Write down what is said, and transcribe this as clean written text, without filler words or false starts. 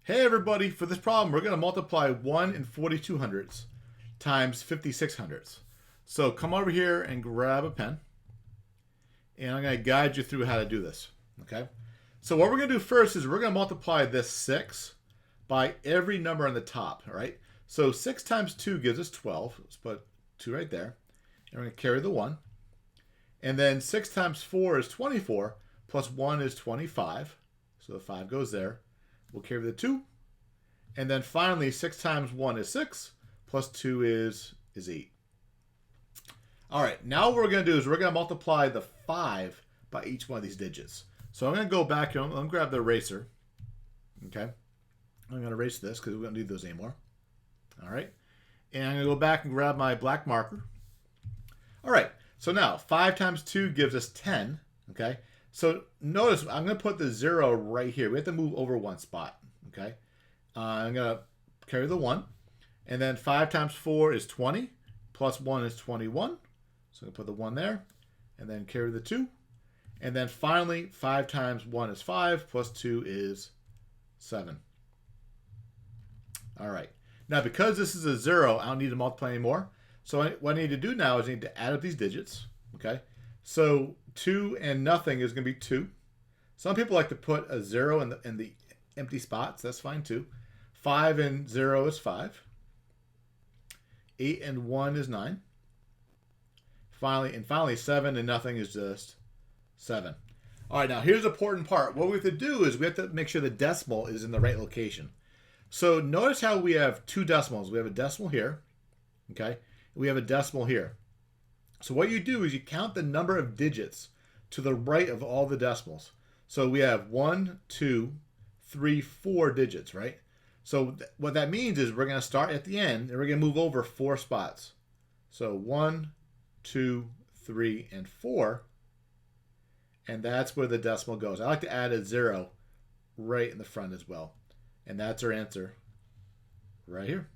Hey everybody, for this problem we're going to multiply 1 and 42 hundredths times 56 hundredths. So come over here and grab a pen, and I'm going to guide you through how to do this. Okay? So what we're going to do first is we're going to multiply this 6 by every number on the top. All right? So 6 times 2 gives us 12. Let's put 2 right there. And we're going to carry the 1. And then 6 times 4 is 24, plus 1 is 25. So the 5 goes there. We'll carry the 2. And then finally, 6 times 1 is 6, plus 2 is 8. All right, now what we're going to do is we're going to multiply the 5 by each one of these digits. So I'm going to go back here. I'm going to grab the eraser. Okay. I'm going to erase this because we don't need those anymore. All right. And I'm going to go back and grab my black marker. All right. So now 5 times 2 gives us 10. Okay. So notice I'm going to put the 0 right here. We have to move over one spot. Okay. I'm going to carry the 1. And then 5 times 4 is 20. Plus 1 is 21. So I'm going to put the 1 there. And then carry the 2. And then finally, 5 times 1 is 5. Plus 2 is 7. All right. Now, because this is a 0, I don't need to multiply anymore. So what I need to do now is I need to add up these digits. Okay. So 2 and nothing is going to be 2. Some people like to put a 0 in the empty spots. That's fine too. 5 and 0 is 5. 8 and 1 is 9. Finally, 7 and nothing is just 7. All right, now here's the important part. What we have to do is we have to make sure the decimal is in the right location. So notice how we have two decimals. We have a decimal here, okay? We have a decimal here. So what you do is you count the number of digits to the right of all the decimals. So we have 1, 2, 3, 4 digits, right? So what that means is we're going to start at the end, and we're going to move over 4 spots. So 1, 2, 3, and 4. And that's where the decimal goes. I like to add a 0 right in the front as well. And that's our answer right here.